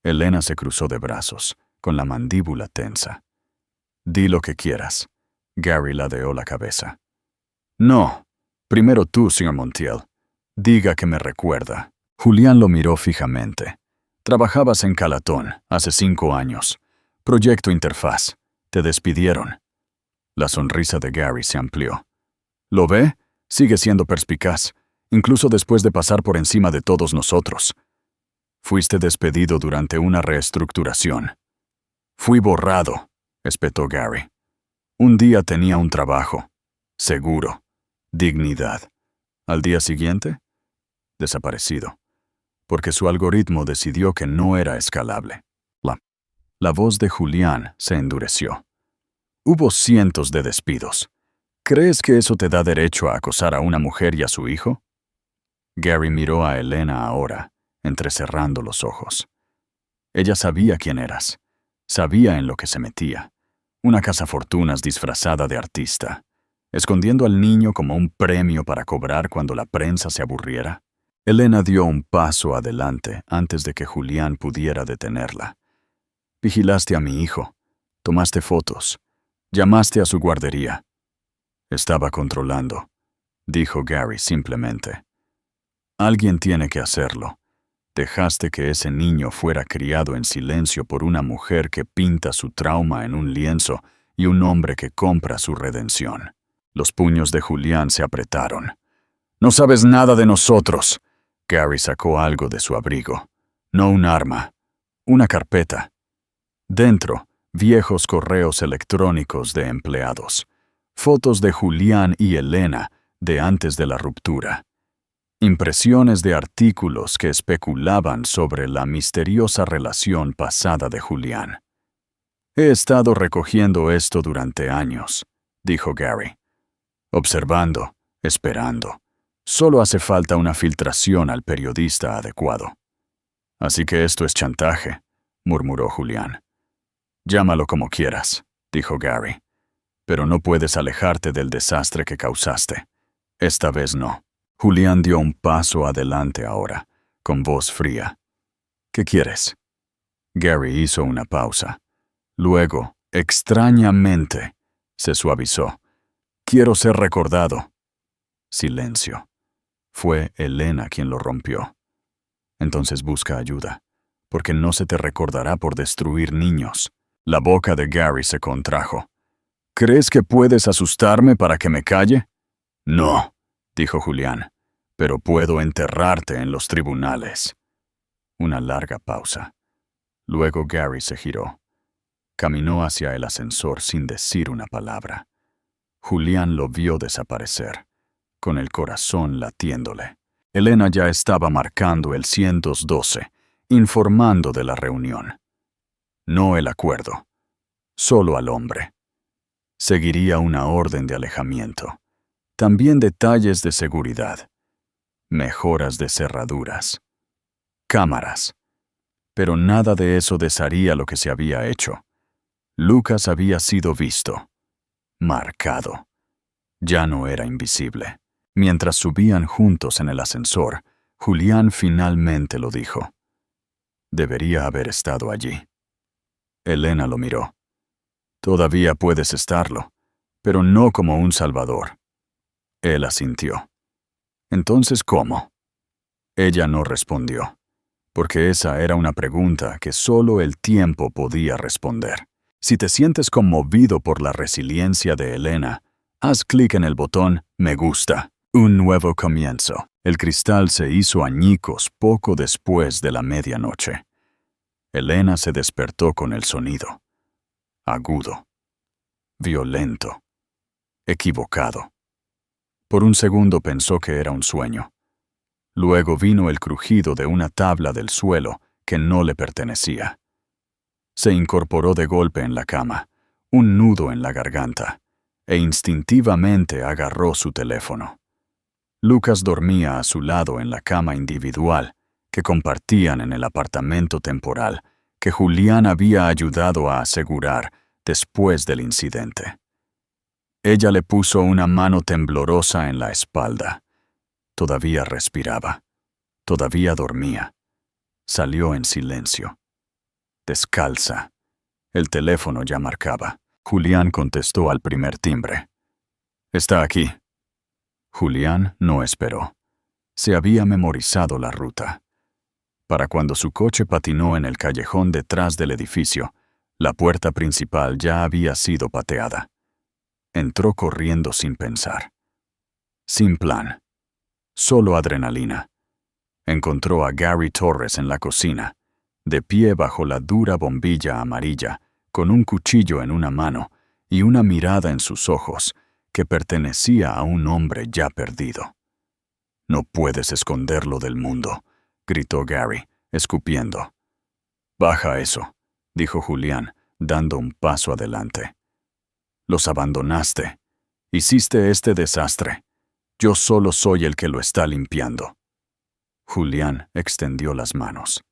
Elena se cruzó de brazos, con la mandíbula tensa. Di lo que quieras. Gary ladeó la cabeza. No. Primero tú, señor Montiel. Diga que me recuerda. Julián lo miró fijamente. Trabajabas en Calatón, hace 5 años. Proyecto Interfaz. Te despidieron. La sonrisa de Gary se amplió. ¿Lo ve? Sigue siendo perspicaz, incluso después de pasar por encima de todos nosotros. Fuiste despedido durante una reestructuración. Fui borrado, espetó Gary. Un día tenía un trabajo, seguro, dignidad. Al día siguiente, desaparecido, porque su algoritmo decidió que no era escalable. La voz de Julián se endureció. Hubo cientos de despidos. ¿Crees que eso te da derecho a acosar a una mujer y a su hijo? Gary miró a Elena ahora, entrecerrando los ojos. Ella sabía quién eras. Sabía en lo que se metía. Una cazafortunas disfrazada de artista, escondiendo al niño como un premio para cobrar cuando la prensa se aburriera. Elena dio un paso adelante antes de que Julián pudiera detenerla. Vigilaste a mi hijo. Tomaste fotos. Llamaste a su guardería. Estaba controlando, dijo Gary simplemente. Alguien tiene que hacerlo. Dejaste que ese niño fuera criado en silencio por una mujer que pinta su trauma en un lienzo y un hombre que compra su redención. Los puños de Julián se apretaron. No sabes nada de nosotros. Gary sacó algo de su abrigo. No un arma. Una carpeta. Dentro, viejos correos electrónicos de empleados. Fotos de Julián y Elena de antes de la ruptura. Impresiones de artículos que especulaban sobre la misteriosa relación pasada de Julián. He estado recogiendo esto durante años, dijo Gary. Observando, esperando. Solo hace falta una filtración al periodista adecuado. Así que esto es chantaje, murmuró Julián. Llámalo como quieras, dijo Gary. Pero no puedes alejarte del desastre que causaste. Esta vez no. Julián dio un paso adelante ahora, con voz fría. ¿Qué quieres? Gary hizo una pausa. Luego, extrañamente, se suavizó. Quiero ser recordado. Silencio. Fue Elena quien lo rompió. Entonces busca ayuda, porque no se te recordará por destruir niños. La boca de Gary se contrajo. ¿Crees que puedes asustarme para que me calle? No, dijo Julián, pero puedo enterrarte en los tribunales. Una larga pausa. Luego Gary se giró. Caminó hacia el ascensor sin decir una palabra. Julián lo vio desaparecer, con el corazón latiéndole. Elena ya estaba marcando el 112, informando de la reunión. No el acuerdo, solo al hombre. Seguiría una orden de alejamiento. También detalles de seguridad. Mejoras de cerraduras. Cámaras. Pero nada de eso desharía lo que se había hecho. Lucas había sido visto. Marcado. Ya no era invisible. Mientras subían juntos en el ascensor, Julián finalmente lo dijo. Debería haber estado allí. Elena lo miró. Todavía puedes estarlo, pero no como un salvador. Él asintió. Entonces, ¿cómo? Ella no respondió, porque esa era una pregunta que solo el tiempo podía responder. Si te sientes conmovido por la resiliencia de Elena, haz clic en el botón Me gusta. Un nuevo comienzo. El cristal se hizo añicos poco después de la medianoche. Elena se despertó con el sonido. Agudo. Violento. Equivocado. Por un segundo pensó que era un sueño. Luego vino el crujido de una tabla del suelo que no le pertenecía. Se incorporó de golpe en la cama, un nudo en la garganta, e instintivamente agarró su teléfono. Lucas dormía a su lado en la cama individual que compartían en el apartamento temporal que Julián había ayudado a asegurar después del incidente. Ella le puso una mano temblorosa en la espalda. Todavía respiraba. Todavía dormía. Salió en silencio. Descalza. El teléfono ya marcaba. Julián contestó al primer timbre. «Está aquí». Julián no esperó. Se había memorizado la ruta. Para cuando su coche patinó en el callejón detrás del edificio, la puerta principal ya había sido pateada. Entró corriendo sin pensar. Sin plan. Solo adrenalina. Encontró a Gary Torres en la cocina, de pie bajo la dura bombilla amarilla, con un cuchillo en una mano y una mirada en sus ojos que pertenecía a un hombre ya perdido. «No puedes esconderlo del mundo», gritó Gary, escupiendo. «Baja eso», dijo Julián, dando un paso adelante. «Los abandonaste. Hiciste este desastre. Yo solo soy el que lo está limpiando». Julián extendió las manos,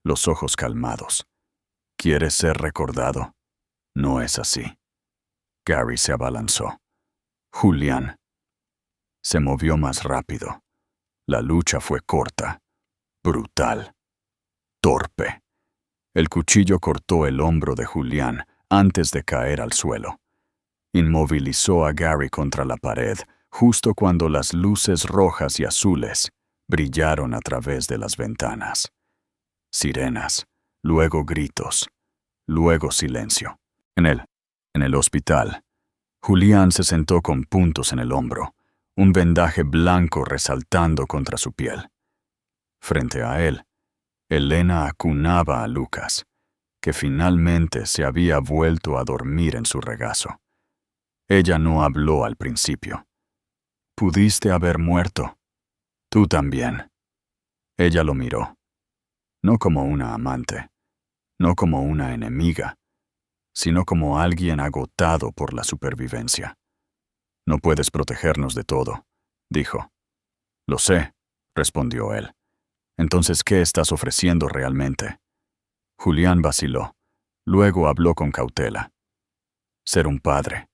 los ojos calmados. «¿Quieres ser recordado? No es así». Gary se abalanzó. Julián. Se movió más rápido. La lucha fue corta, brutal, torpe. El cuchillo cortó el hombro de Julián antes de caer al suelo. Inmovilizó a Gary contra la pared justo cuando las luces rojas y azules brillaron a través de las ventanas. Sirenas, luego gritos, luego silencio. En el hospital, Julián se sentó con puntos en el hombro, un vendaje blanco resaltando contra su piel. Frente a él, Elena acunaba a Lucas, que finalmente se había vuelto a dormir en su regazo. Ella no habló al principio. «Pudiste haber muerto. Tú también». Ella lo miró. No como una amante, no como una enemiga, sino como alguien agotado por la supervivencia. «No puedes protegernos de todo», dijo. «Lo sé», respondió él. «Entonces, ¿qué estás ofreciendo realmente?» Julián vaciló. Luego habló con cautela. «Ser un padre.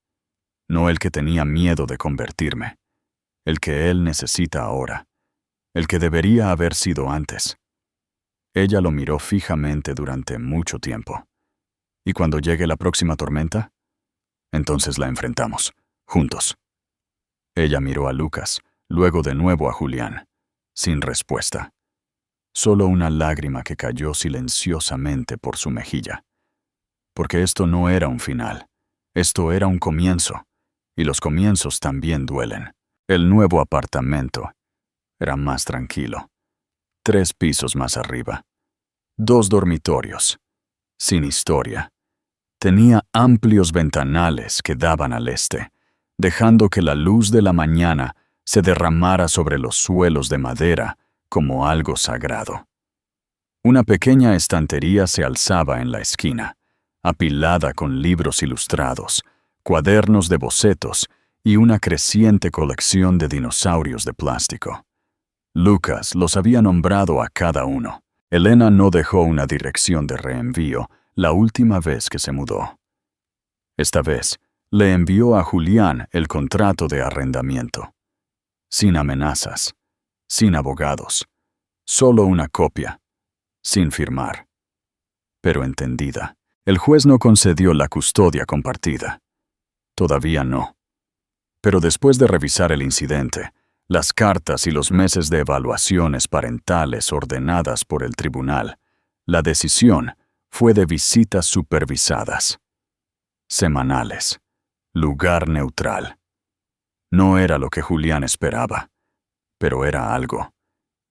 No el que tenía miedo de convertirme. El que él necesita ahora. El que debería haber sido antes». Ella lo miró fijamente durante mucho tiempo. «¿Y cuando llegue la próxima tormenta?» «Entonces la enfrentamos, juntos». Ella miró a Lucas, luego de nuevo a Julián, sin respuesta. Solo una lágrima que cayó silenciosamente por su mejilla. Porque esto no era un final, esto era un comienzo, y los comienzos también duelen. El nuevo apartamento era más tranquilo. 3 pisos más arriba. 2 dormitorios. sin historia. Tenía amplios ventanales que daban al este, dejando que la luz de la mañana se derramara sobre los suelos de madera como algo sagrado. Una pequeña estantería se alzaba en la esquina, apilada con libros ilustrados, cuadernos de bocetos y una creciente colección de dinosaurios de plástico. Lucas los había nombrado a cada uno. Elena no dejó una dirección de reenvío la última vez que se mudó. Esta vez, le envió a Julián el contrato de arrendamiento. Sin amenazas, sin abogados, solo una copia, sin firmar. Pero entendida. El juez no concedió la custodia compartida. Todavía no. Pero después de revisar el incidente, las cartas y los meses de evaluaciones parentales ordenadas por el tribunal, la decisión fue de visitas supervisadas. Semanales. Lugar neutral. No era lo que Julián esperaba, pero era algo.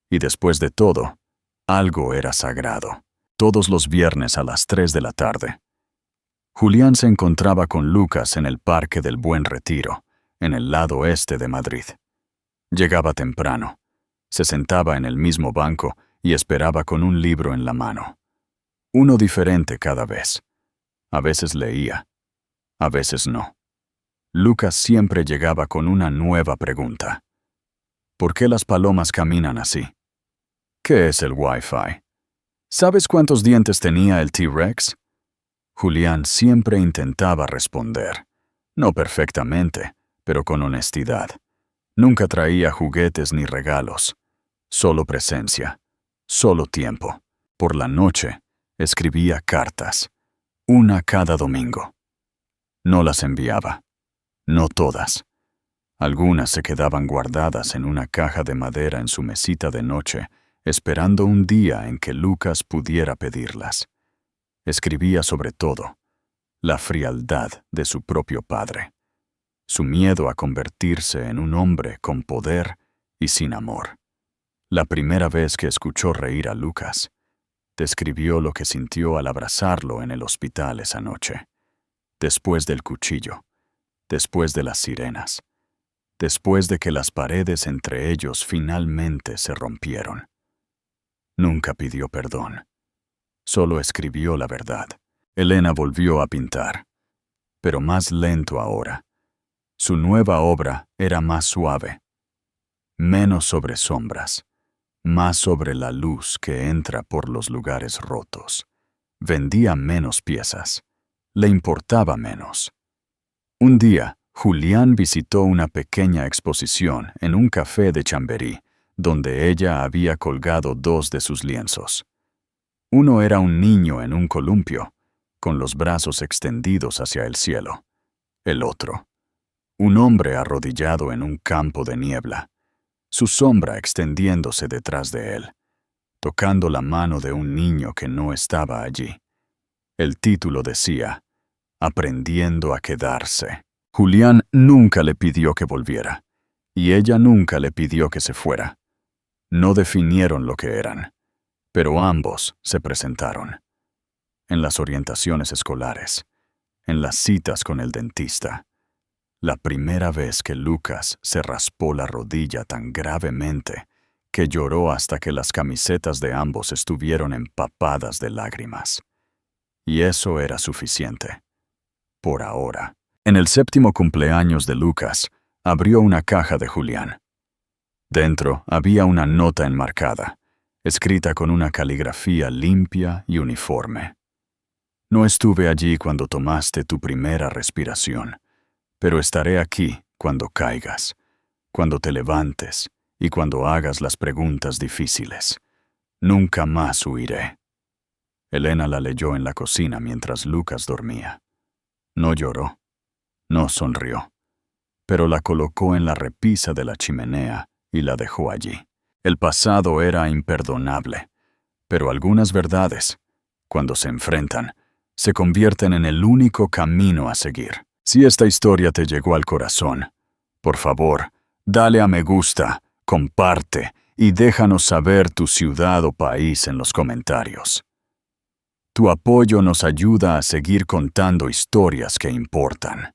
Y después de todo, algo era sagrado. Todos los viernes a las 3 de la tarde. Julián se encontraba con Lucas en el Parque del Buen Retiro, en el lado este de Madrid. Llegaba temprano, se sentaba en el mismo banco y esperaba con un libro en la mano. Uno diferente cada vez. A veces leía, a veces no. Lucas siempre llegaba con una nueva pregunta. ¿Por qué las palomas caminan así? ¿Qué es el Wi-Fi? ¿Sabes cuántos dientes tenía el T-Rex? Julián siempre intentaba responder. No perfectamente, pero con honestidad. Nunca traía juguetes ni regalos. Solo presencia. Solo tiempo. Por la noche, escribía cartas. Una cada domingo. No las enviaba. No todas. Algunas se quedaban guardadas en una caja de madera en su mesita de noche, esperando un día en que Lucas pudiera pedirlas. Escribía sobre todo, la frialdad de su propio padre, su miedo a convertirse en un hombre con poder y sin amor. La primera vez que escuchó reír a Lucas, describió lo que sintió al abrazarlo en el hospital esa noche, después del cuchillo, después de las sirenas, después de que las paredes entre ellos finalmente se rompieron. Nunca pidió perdón. Solo escribió la verdad. Elena volvió a pintar, pero más lento ahora. Su nueva obra era más suave, menos sobre sombras, más sobre la luz que entra por los lugares rotos. Vendía menos piezas. Le importaba menos. Un día, Julián visitó una pequeña exposición en un café de Chamberí, donde ella había colgado 2 de sus lienzos. Uno era un niño en un columpio, con los brazos extendidos hacia el cielo. El otro, un hombre arrodillado en un campo de niebla, su sombra extendiéndose detrás de él, tocando la mano de un niño que no estaba allí. El título decía, Aprendiendo a quedarse. Julián nunca le pidió que volviera, y ella nunca le pidió que se fuera. No definieron lo que eran, pero ambos se presentaron. En las orientaciones escolares, en las citas con el dentista. La primera vez que Lucas se raspó la rodilla tan gravemente que lloró hasta que las camisetas de ambos estuvieron empapadas de lágrimas. Y eso era suficiente. Por ahora. En el 7º cumpleaños de Lucas, abrió una caja de Julián. Dentro había una nota enmarcada, escrita con una caligrafía limpia y uniforme. No estuve allí cuando tomaste tu primera respiración, pero estaré aquí cuando caigas, cuando te levantes y cuando hagas las preguntas difíciles. Nunca más huiré. Elena la leyó en la cocina mientras Lucas dormía. No lloró, no sonrió, pero la colocó en la repisa de la chimenea y la dejó allí. El pasado era imperdonable, pero algunas verdades, cuando se enfrentan, se convierten en el único camino a seguir. Si esta historia te llegó al corazón, por favor, dale a me gusta, comparte y déjanos saber tu ciudad o país en los comentarios. Tu apoyo nos ayuda a seguir contando historias que importan.